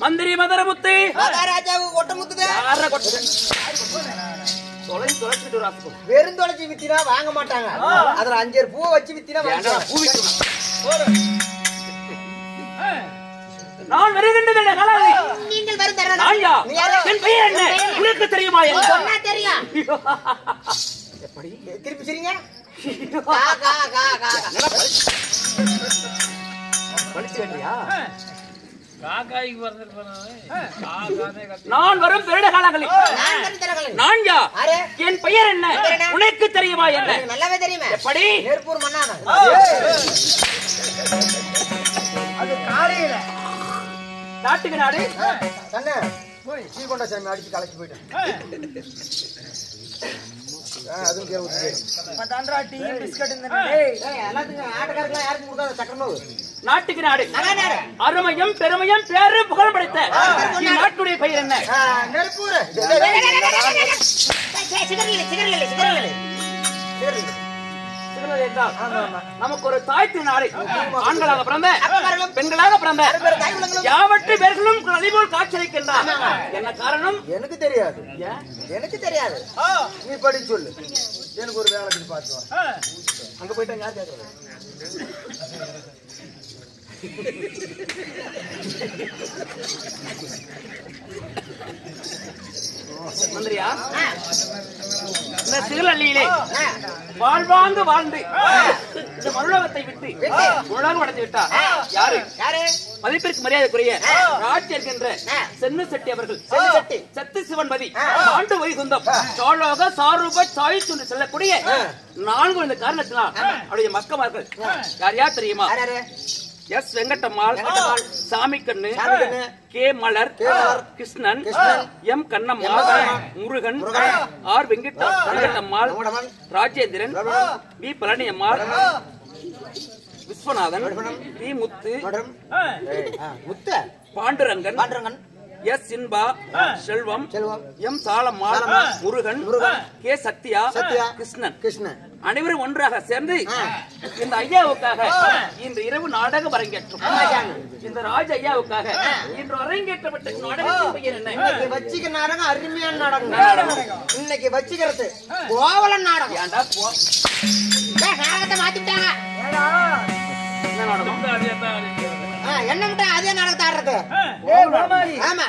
மந்திரி மதரமுத்து வெறும் தொலைச்சி வித்தினா வாங்க மாட்டாங்க. அதுல 5 பூ வச்சு வித்தினா நான் வருகின்றேன். நீங்கள் வருகிற என் பெயர் என்ன உனக்கு தெரியுமா? சொன்னா தெரியும். எப்படி திருப்பி சரிங்க? நான் வரும் பெருட காலங்களில் நான் யார்? என் பெயர் என்ன உனக்கு தெரியுமா? என்ன நல்லாவே தெரியுமா? எப்படி? நெருப்பூர் மன்னான அது காலையில நாட்டுக்கு நாடு கண்ணே போய் டீ கொண்டா சாமி அடிச்சு கலக்கி போயிட்டேன். அதுவும் கேளு பதான்றா டீ பிஸ்கட் இந்த எல்லாத்துக்கும் ஆட்டக்காரங்களா யாருக்கு கொடுக்காத சக்கரமாவு. நாட்டுக்கு நாடு அருமையும் பெருமையும் பேரு புகழ் படைத்த நாட்டுடைய பெயர் என்ன? நெருப்பூர். நமக்கு ஒரு தாய் திருநாடு. ஆண்களாக பிறந்த பெண்களாக பிறந்த யாவற்று பேர்களும் அழிவோல் காட்சியளிக்கின்றார். என்ன காரணம்? எனக்கு தெரியாது. எனக்கு தெரியாது. நீ படி சொல்லு. எனக்கு ஒரு வேலை பார்த்து அங்க போயிட்டு யார் கேட்கறது? மந்திரியா, இந்த சிறுநள்ளியிலே வாழ்வாங்கு வாழ்ந்து இந்த மனுலகத்தை விட்டு உலகம் அடைந்து விட்டார். யாரு? மதிப்பிற்கு மரியாதைக்குரிய ராட்சி இருக்கின்ற சென்னு செட்டி அவர்கள். சத்து சிவன்மதி ஆண்டு வைகுந்தம் சோழோக சாரூப சாயிச்சு என்று சொல்லக்கூடிய 4 இந்த காரணத்தினால் அவருடைய மக்கமார்கள் யார் யார் தெரியுமா? S Venkatammal, Sami Kannu, K Malar, Krishnan, M Kannammal, Murugan, R Venkatammal, Rajendran, P Palaniammal, Viswanathan, P Muthu, Pandurangan, S Inba, Selvam, M Salammal, Murugan, K Sathya, Krishnan அனைவரும் ஒன்றாக சேர்ந்து இந்த ஐயாவுக்காக இன்று இரவு நாடகம் அரங்கேற்றும். இந்த ராஜ ஐயாவுக்காக இன்று அரங்கேற்றப்பட்ட நாடகத்தின் பெயர் என்ன? வச்சிக்க நாடகம் அருமையான நாடகம். இன்னைக்கு வச்சிக்கிறது கோவலன் நாடகம். ஏண்டா நாடகத்தை மாத்திட்டாங்க. என்ன நாடகம்? என்ன மட்டும் அதே நாடகத்தை ஆடுறது. ஆமா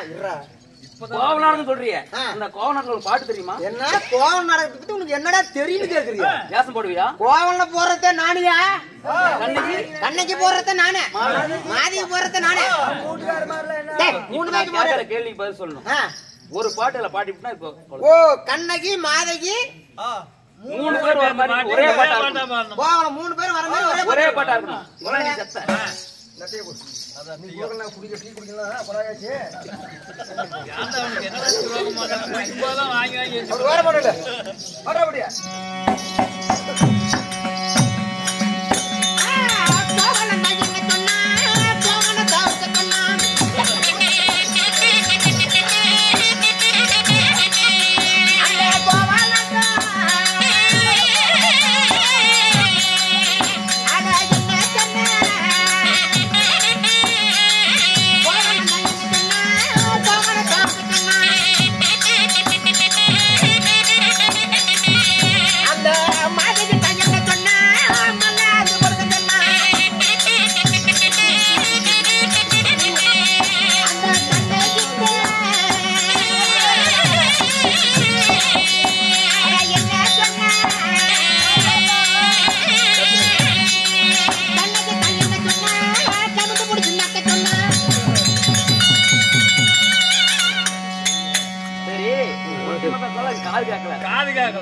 கோவலன் சொல்றிய அந்த கோவலன் பாட்டு தெரியுமா? என்ன கோவலன் நாடகத்தை பத்தி உனக்கு என்னடா தெரியும்னு கேக்குறியா? வியாசம் போடுவியா? கோவலன்ல போறதே நானியா? கண்ணைக்கு போறதே நானே, மாதிக்கு போறதே நானே. 3 பேருக்கு கேள்விக்கு பதில் சொல்லணும். ஒரு பாட்டுல பாடிவிட்டா இப்போ ஓ கண்ணகி மாதகி 3 பேர் வர மாதிரி ஒரே பாட்டா இருக்கணும். கோவலன் 3 பேர் வர மாதிரி ஒரே பாட்டா இருக்கணும். ஒரே சத்த நட்டே போ. அத நீ கோவலனா குடிக்க டீ குடிக்கலாம் பராயாச்சு. யாண்டா உனக்கு என்னடா சொல்ல மாட்டாங்க. இப்போதான் வாங்கி அது வேற மாட்டல. வர அப்படியே. கோவலன் நாயங்க சொன்னா கோவலன் தாவுக்கு சொன்னா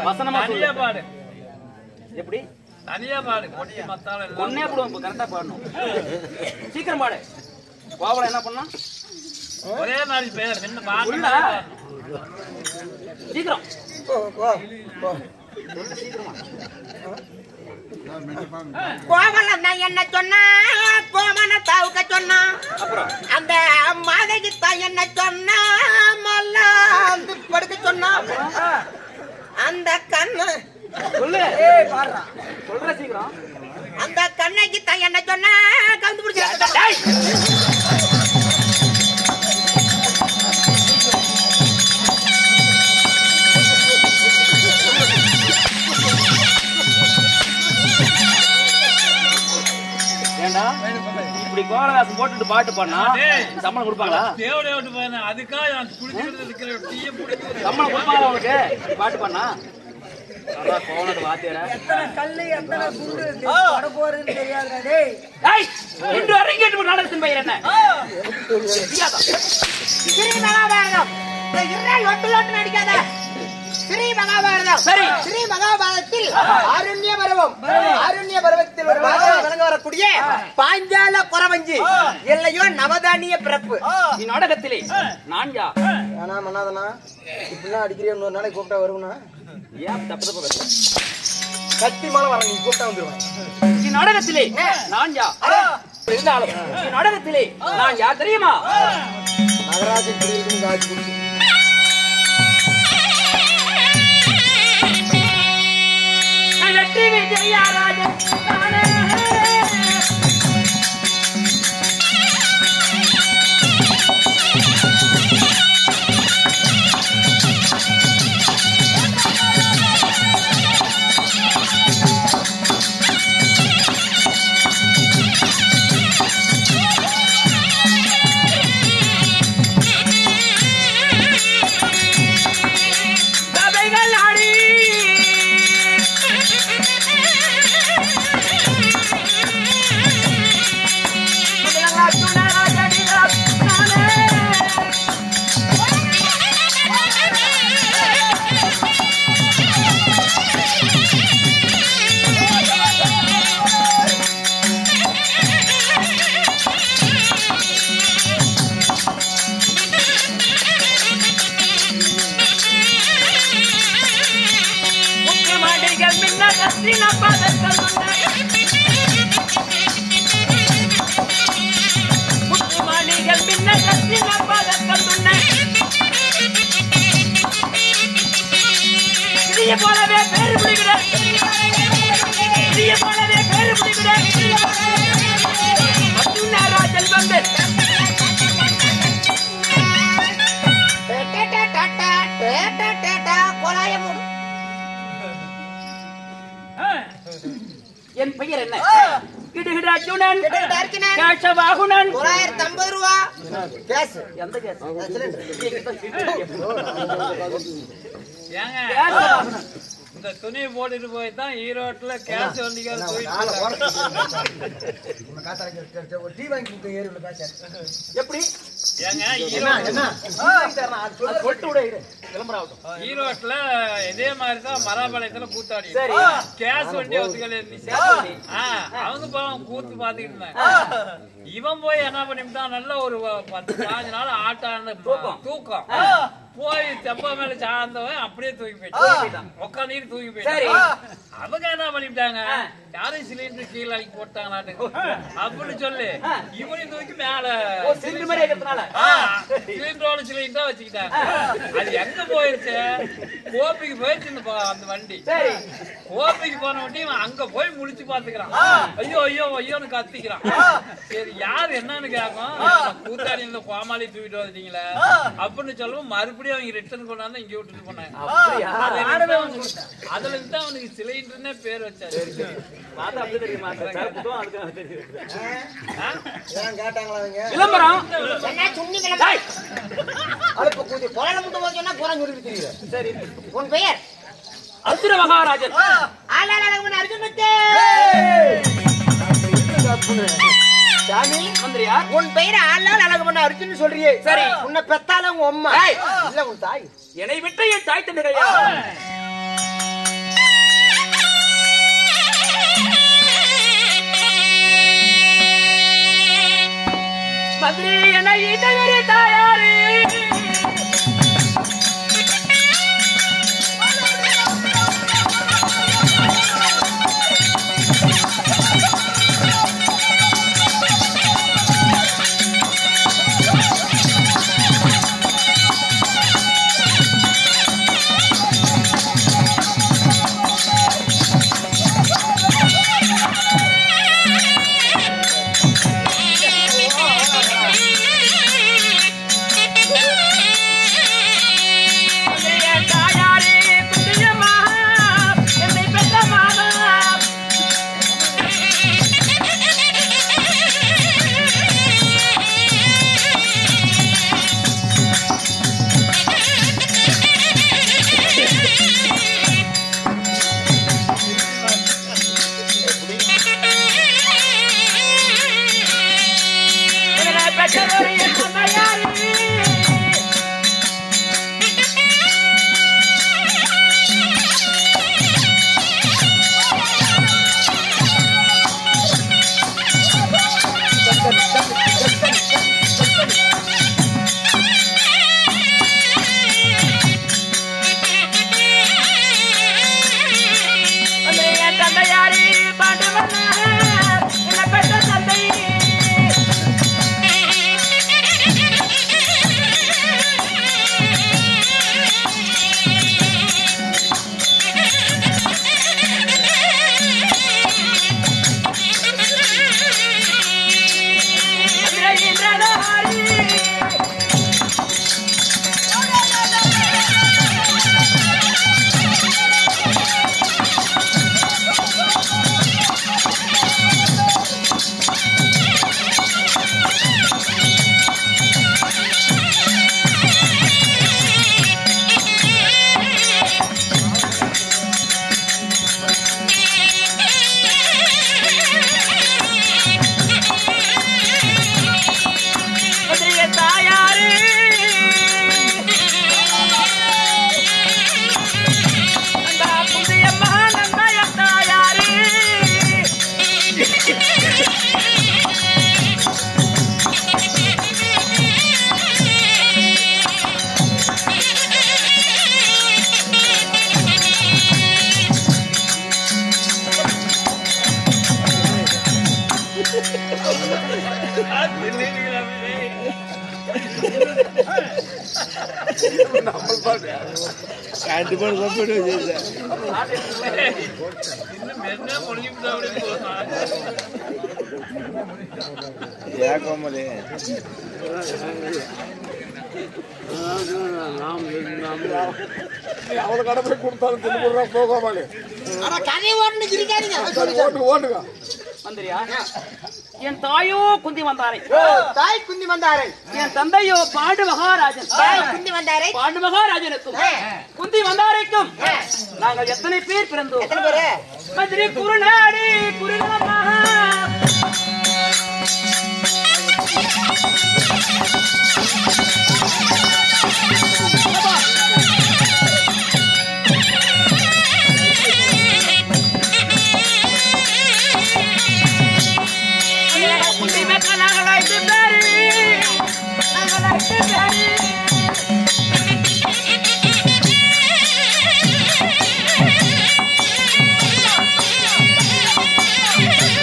வசனமா தனியா பாடு. எப்படி தனியா பாடு. கொட்டி மத்தால எல்லாம். ஒன்னே போடுவோம், கரெக்டா பாடணும். சீக்கிரம் பாடு. கோவல என்ன பண்ணா? ஒரே மாதிரி பேர் என்ன பாடு. சீக்கிரம் கோவலம் நான் என்ன சொன்னா, கோமன தாவுக்க சொன்னா, அப்புறம் அந்த மாதகி தான் என்ன சொன்னா, மல்லா படுக்க சொன்னா, அந்த கண்ணு சொல்லு. சொல்ற சீக்கிரம். அந்த கண்ணைக்கு தான் என்ன சொன்னா, கவுந்து பிடிச்ச இப்படி கோலவாசம் போட்டுட்டு பாட்டு பண்ணா சம்பளம் கொடுப்பாங்களா? தேவடைய விட்டு போன அதுக்காக நான் குடிச்சிட்டு இருக்கிற டீயை குடிச்சிட்டு சம்பளம் கொடுப்பாங்களா உனக்கு பாட்டு பண்ணா? அதான் கோவலோட வாத்தியாரா? எத்தனை கல்லு எத்தனை குண்டு வட போறதுன்னு தெரியாதுடா டேய். டேய் இன்று அரங்கேற்று நாடகத்தின் பெயர் என்ன? ஸ்ரீ மகாபாரதம். லொட்டு லொட்டு நடிக்காத. ஸ்ரீ மகாபாரதம். சரி. ஸ்ரீ மகாபாரதத்தில் ஆருண்ய பருவம். ஆருண்ய பருவத்தில் ஒரு வழங்க வரக்கூடிய பாஞ்சால குறவஞ்சி இல்லையோ நவதானிய பிறப்பு. இந்நாடகத்திலே நான் யார்? ஆனா மன்னாதனா இப்படிலாம் அடிக்கிறேன், இன்னொரு நாளைக்கு கூப்பிட்டா வருவனா? ஏன் தப்பு தப்பு பேசுற? கத்தி மேல வர நீ கூப்பிட்டா வந்துருவேன். இந்நாடகத்திலே நான் யார்? இருந்தாலும் இந்நாடகத்திலே நான் யார் தெரியுமா? மகராஜன் குடியிருக்கும் காட்சி குடிச்சு வெற்றி விஜயராஜன் தானே. போலவே பேரு பிடிக்கிற போலவே பேரு பிடிக்கிற செல்வங்கள் என் பெயர் என்ன? கிடுகிட அர்ஜுனன் கேசவாகுனன். 950 ரூபா கேஸ். எந்த கேஸ்? ஏங்க இந்த துணி போட்டுட்டு போய் தான் ஈரோட்டுல கேஸ் வண்டிக்கார எப்படி? ஏங்க ஈரோட்டுல இதே மாதிரிதான் மராபாளையத்துல கூத்தாடி கேஸ் வண்டி ஒத்துக்கல அவங்க பாவம் கூத்து பாத்துக்கிட்டு இருந்தாங்க. இவன் போய் என்ன பண்ணிவிட்டான், நல்ல ஒரு 10-15 நாள் ஆட்டான தூக்கம் போய் தெப்ப மேல சார்ந்தவன் அப்படியே தூக்கி போயிட்டான். உட்காந்து தூக்கி போயிட்டான். அவங்க என்ன பண்ணிவிட்டாங்க, யாரும் சிலிண்டர் கீழே அடிக்கி போட்டாங்க அப்படின்னு சொல்லி இவனையும் தூக்கி மேல சிலிண்டரோட சிலிண்டரா வச்சுக்கிட்டாங்க. அது எங்க போயிருச்சு, கோப்பிக்கு போயிடுச்சு அந்த வண்டி. கோப்பிக்கு போன வண்டி இவன் அங்க போய் முடிச்சு பாத்துக்கிறான். ஐயோ ஐயோ ஐயோன்னு கத்திக்கிறான். சரி யாரு என்னன்னு கேட்கும், கூத்தாடி இந்த கோமாளி தூக்கிட்டு வந்துட்டீங்களே அப்படின்னு சொல்லவும் மறுபடியும் அவங்க ரிட்டர்ன் கொண்டாந்து இங்க விட்டுட்டு போனாங்க. அதுல இருந்து அவனுக்கு சிலிண்டர்னே பேர் வச்சாரு. விளம்பரம் உன் பெயர் அசுர மகாராஜன். உன் பெயர் ஆளால் அழகு அர்ஜுன் சொல்றியே, சரி உன்னை பெத்தால உங்க அம்மா இல்ல உன் தாய்? என்னை விட்டு என் தாய் தந்தையா மந்திரி என்ன ஈட்டவரி தாயாரு அவளுக்கு கடை போய் கொடுத்தாலும் திரும்ப போகாமலே ஓட்டுங்க மந்திரியா என் தாயோ குந்தி வந்தாரை தாய் குந்தி வந்தாரை என் தந்தையோ பாண்டு மகாராஜன் தாய் குந்தி வந்தாரை பாண்டு மகாராஜனுக்கும் குந்தி வந்தாரைக்கும் நாங்கள் எத்தனை பேர் பிறந்தோம் எத்தனை பேரு மந்திரி குருநாடி குருநாமா Hey!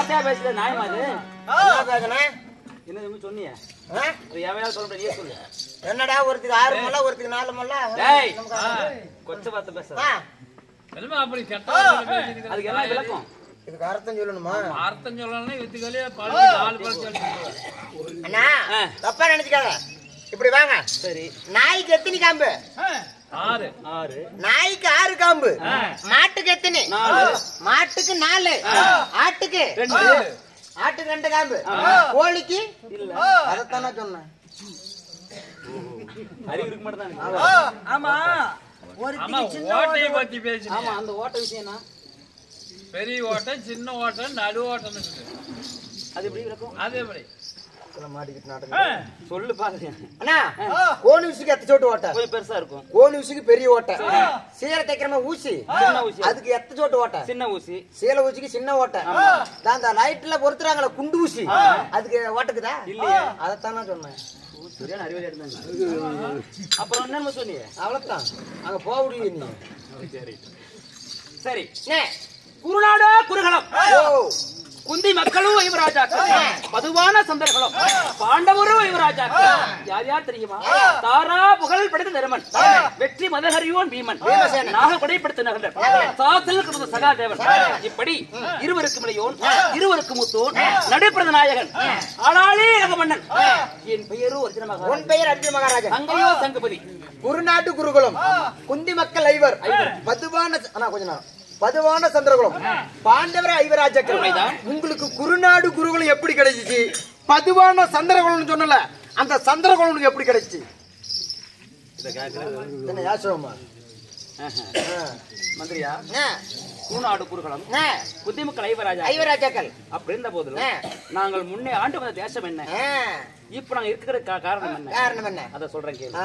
வார்த்தையா பேசல நியாயமா அது? என்ன பேசுனேன்? என்ன சொன்னீங்க? ஆ? எவையாவது சொல்றேன் நீ சொல்லு. என்னடா ஒருத்துக்கு 6 முல்லை ஒருத்துக்கு 4 முல்லை டேய் கொச்ச வார்த்தை பேச. என்னமா அப்படி கெட்ட வார்த்தை பேசிட்டு அதுக்கு என்ன விளக்கம்? இதுக்கு அர்த்தம் சொல்லணுமா? அர்த்தம் சொல்லணும்னா வித்துகளே பழுது 4 பழுது அடிச்சு அண்ணா தப்பா நினைச்சுக்காத. இப்படி வாங்க. சரி நாய்க்கு எத்தனை காம்பு? 6 நாய்க்கு 6 காம்பு. மாட்டுக்கு எத்தனை? 4. மாட்டுக்கு 4. ஆட்டுக்கு 2. ஆட்டுக்கு 2 காம்பு. கோழிக்கு இல்ல. அதத்தானே சொன்னேன். அறிவு இருக்க மாட்டேன். ஆமா ஆமா ஓட்டையை பத்தி பேசுறீங்க. ஆமா அந்த ஓட்ட விஷயம் என்ன? பெரிய ஓட்டம் சின்ன ஓட்டம் நடு ஓட்டம் இருக்குது. அது எப்படி இருக்கும்? அதே மாதிரி மாட்டிக்கிட்டு நாட்டம் சொல்லு பாருங்க. அண்ணா கோணி ஊசிக்கு எத்த சோட்டு ஓட்ட? கொஞ்சம் பெருசா இருக்கும். கோணி ஊசிக்கு பெரிய ஓட்ட. சீலை தைக்கிறமா ஊசி சின்ன ஊசி. அதுக்கு எத்த சோட்டு ஓட்ட? சின்ன ஊசி. சீலை ஊசிக்கு சின்ன ஓட்ட. அந்த லைட்ல பொறுத்துறாங்களே குண்டு ஊசி அதுக்கு ஓட்டுக்குதா? இல்லையே. அதத்தானே சொன்னேன். சரியான அறிவாளி இருந்தாங்க. அப்புறம் என்ன சொன்னீங்க? அவ்வளவுதான் அங்க போக முடியும் நீ. சரி சரி. நே, குருநாடா குருகலம் ஓ, குந்தி மக்களும் யுவராஜாக்கள், மதுவான சந்தர்களும் பாண்டவரும் யுவராஜாக்கள். யார் யார் தெரியுமா? தாரா புகழ் படைத்த தருமன், வெற்றி மதஹரியோன் பீமன், நாக கொடைப்படுத்த நகர், சாசல் கொடுத்த சகாதேவன். இப்படி இருவருக்கும் இளையோன், இருவருக்கும் மூத்தோன், நடுப்பிரத நாயகன், ஆளாளே ரகமன்னன். என் பெயரோ அர்ஜுன மகாராஜன். உன் பெயர் அர்ஜுன மகாராஜன். அங்கையோ சங்கபதி. குருநாட்டு குருகுலம், குந்தி மக்கள் ஐவர், மதுவான அண்ணா கொஞ்ச நேரம் பதுவான சந்திரகுலம், பாண்டவர ஐவராஜாக்கள். உங்களுக்கு குருநாடு குருகுலம் எப்படி கிடைச்சிச்சு? பதுவான சந்திரகுலம்னு சொன்னல, அந்த சந்திரகுலம் எப்படி கிடைச்சிச்சு? மந்திரியா குருநாடு குருகுலம் குந்திமுக்கள் ஐவராஜாக்கள் அப்படி இருந்த போதிலும் நாங்கள் முன்னே ஆண்டு வந்த தேசம் என்ன, இப்ப நாங்க இருக்கிற காரணம் என்ன? காரணம் என்ன? அத சொல்றேன் கேளு.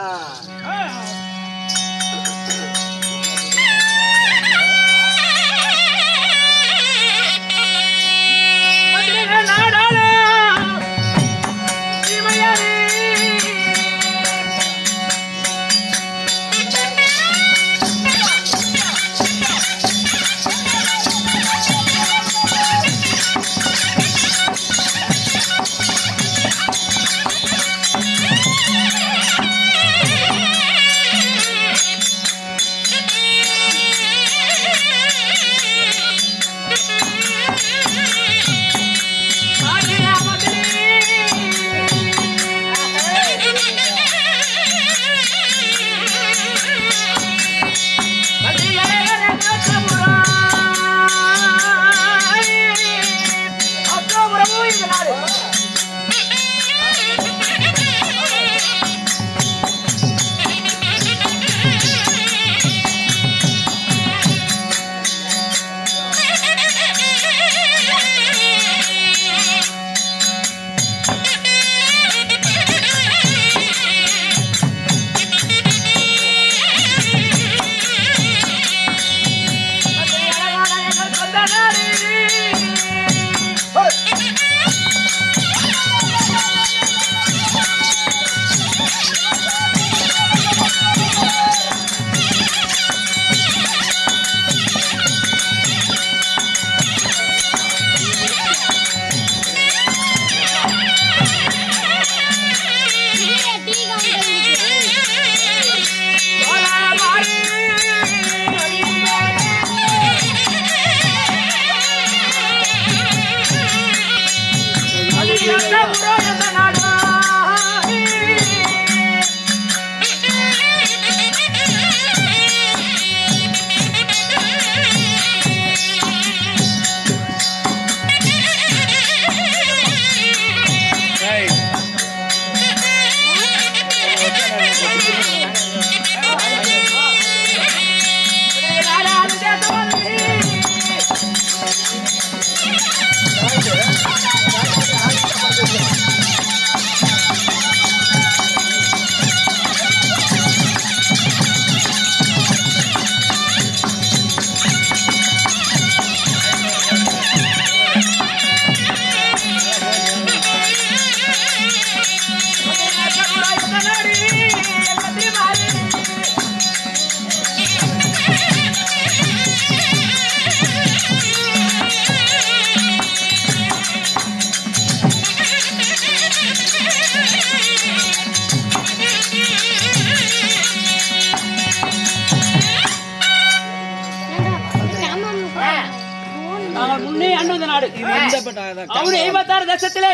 அவரு 56 தேசத்திலே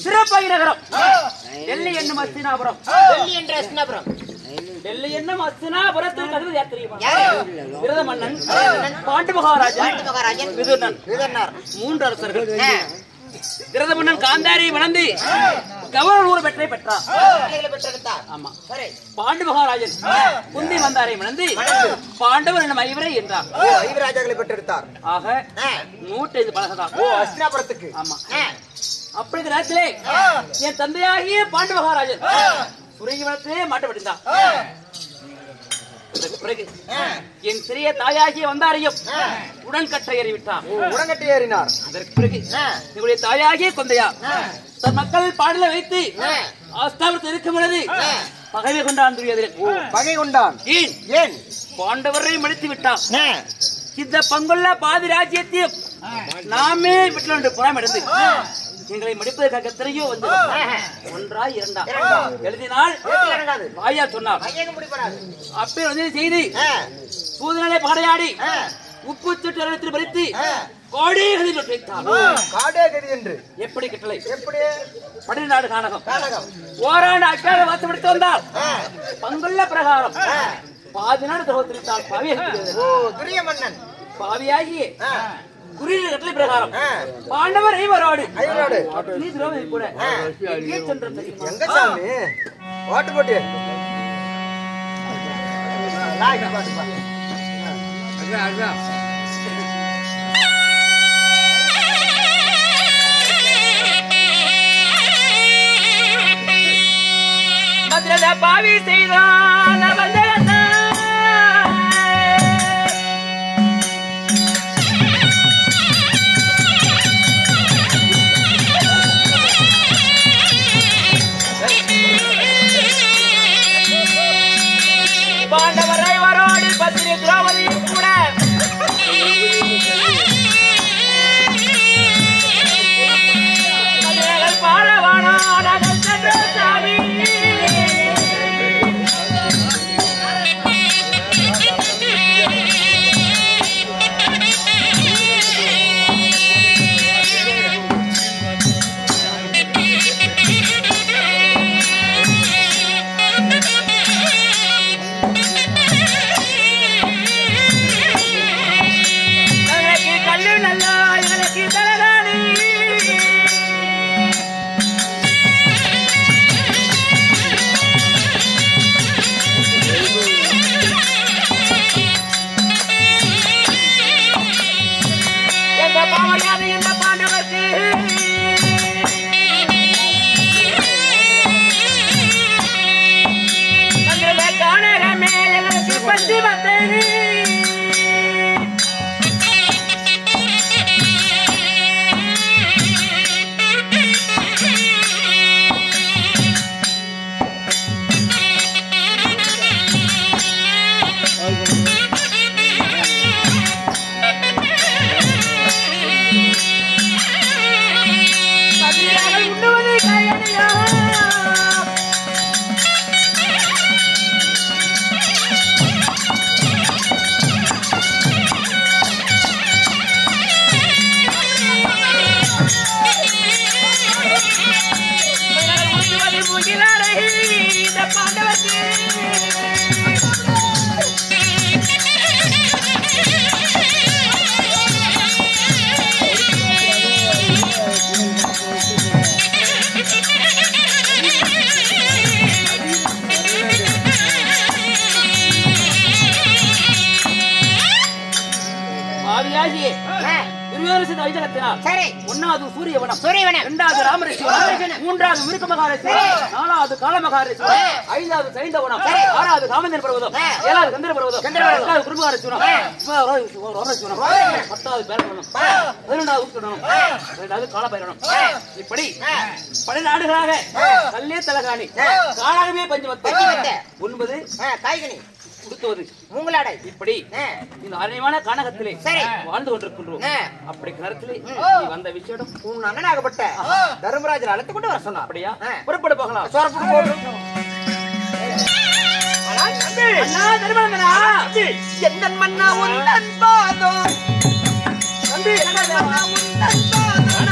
சிறப்பாகி நகரம் டெல்லி என்னும் அஸ்தினாபுரம். டெல்லி என்னும் அஸ்தினாபுரத்தில் கதவு யார் தெரியுமா? விரத மன்னன், பாண்டு மகாராஜன், விதுரன், 3 அரசர்கள். விரத மன்னன் காந்தாரி வளர்ந்து கவர்னர் ஊர் பெற்றை பெற்றார். ஆமா. பாண்டு மகாராஜன் குந்தி மந்தாரை மணந்து பாண்டவர் என்னும் ஐவரை என்றார். ஐவராஜாக்களை பெற்றெடுத்தார். ஆக 105 பழகதான். அஸ்தினாபுரத்துக்கு. ஆமா. அப்படி இந்த நேரத்திலே என் தந்தையாகிய பாண்டு மகாராஜன் சுருங்கி வளத்திலே மாட்டப்பட்டிருந்தான். பிறகு என் சிறிய தாயாகிய வந்தாரையும் உடன்கட்டை ஏறிவிட்டார். உடன்கட்டை ஏறினார். அதற்கு பிறகு எங்களுடைய தாயாகிய கொந்தையா தன் மக்கள் பாடலை வைத்து ஆஸ்தாபுரத்தில் இருக்கும் பொழுது பகைவை கொண்டான் துரியோதனன். பகை கொண்டான். ஏன்? பாண்டவரை மடித்து விட்டான். இந்த பங்குள்ள பாதி ராஜ்யத்தையும் நாமே விட்டு என்று புறம் எடுத்து எங்களை மடிப்பதற்காக எத்தனையோ வந்து 1 2 எழுதினால் வாயா சொன்னார். அப்பே வந்து செய்தி சூதனை படையாடி உப்பு சுட்டு அறுத்து பறித்து கோடிகளில் வைத்தார். காடேகதி என்று எப்படி கட்டளை? எப்படி? 12 கானகம் ஓராண்டு அக்காக வாசப்படுத்தி வந்தால் பங்குள்ள பிரகாரம் பாதி நாடு தோற்றிருந்தால் துரிய மன்னன் பாவியாகி குறியீடு கட்டளை பிரகாரம் பாண்டவர் ஐவரோடு நீ திரௌபதி கூட எங்கே சென்ற தெரியுமா? எங்க சாமி? ஓட்டு போட்டு மதுரை பாவி செய்தான் பாண்டவரை வரோடு பத்திரி திரௌபதியும் கூட பாலவான சாமி ஒன்னாவது சூரியவனம், இரண்டாவது ராமரேஸ்வரம், மூன்றாவது மிருக மகாரேஸ்வரம், நாலாவது கால மகாரேஸ்வரம், ஐந்தாவது சைந்தவனம், ஆறாவது காமந்தன் பர்வதம், ஏழாவது கந்தர பர்வதம், எட்டாவது குருமகாரேஸ்வரம், 10வது பேரவனம், 11வது உட்கடனம், 12வது காலபைரவனம். இப்படி பல நாடுகளாக கல்லே தலகாணி காலாகவே பஞ்சமத்தை 9 காய்கனி கொடுத்துவது மூங்கலாடை. இப்படி இந்த அருமையான கானகத்திலே வாழ்ந்து கொண்டிருக்கின்றோம். அப்படி கருத்திலே வந்த விஷயம் உன் அண்ணனாகப்பட்ட தர்மராஜர் அழைத்து கொண்டு வர சொன்னா. அப்படியா? புறப்பட போகலாம். என்ன மன்னா உன் பாதம் தம்பி, என்ன மன்னா உன் பாதம்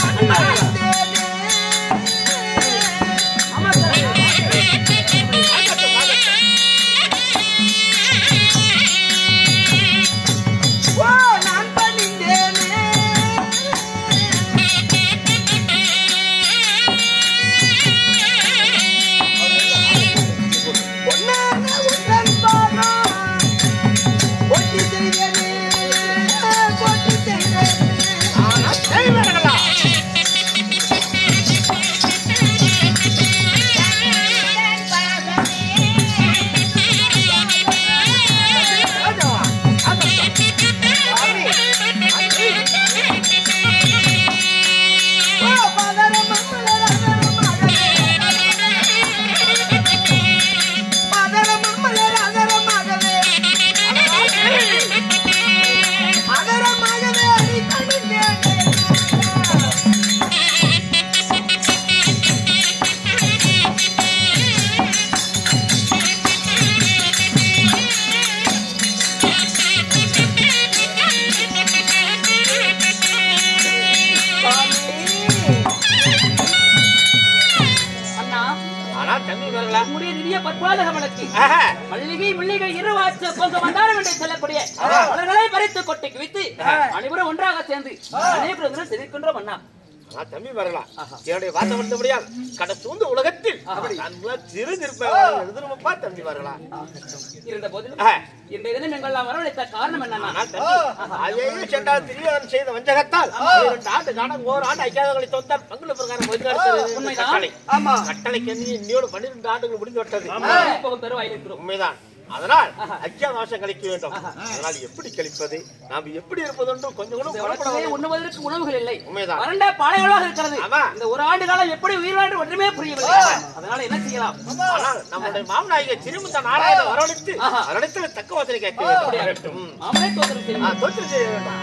மல்லிகை முல்லிகை இருவாச்சு கொஞ்சம் வந்தாரம் என்று சொல்லக்கூடிய மலர்களை பறித்து கொட்டி குவித்து அனைவரும் ஒன்றாக சேர்ந்து அனைவரும் சிரிக்கின்றோம் அண்ணா. தம்பி வரலாம் என்னுடைய வார்த்தை வந்தபடியால் கடசூழ்ந்த உலகத்தில் சிறு திருப்பா தம்பி வரலாம். இருந்த போதிலும் இன்றைய தினம் எங்கள் வரவழைத்த காரணம் என்னன்னா சென்றால் திரியோன் செய்த வஞ்சகத்தால் 2 ஆண்டு காலம் ஓராண்டு ஐக்கியங்களை தொந்தால் பங்குல பிரகாரம் கட்டளைக்கு இன்னோடு 12 ஆண்டுகள் முடிந்து விட்டது. உண்மைதான். அதனால் அத்தியாவசியம் கழிக்க வேண்டும். அதனால் எப்படி கழிப்பது, நாம் எப்படி இருப்பது என்று கொஞ்சம் உண்ணுவதற்கு உணவுகள் இல்லை. உண்மைதான். வறண்ட பாலைவனமாக இருக்கிறது. இந்த ஒரு ஆண்டு காலம் எப்படி உயிர் வாழ்ந்து ஒன்றுமே புரியவில்லை. அதனால என்ன செய்யலாம்? ஆனால் நம்முடைய மாமனாகிய திருமுத்த நாராயண வரவழைத்து அதனிடத்துல தக்க வாசனை கேட்க வேண்டும். மாமனே தோற்றம் செய்ய தோற்றம் செய்ய வேண்டும்.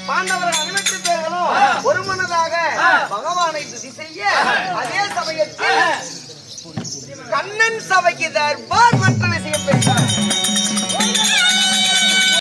பாண்டவர்கள் அனைத்து பேர்களும் ஒரு மனதாக பகவானை துதி செய்ய அதே சமயத்தில் கண்ணன் சபைக்கு தர்பார் மற்ற விஷயம் பேசுகிறார்.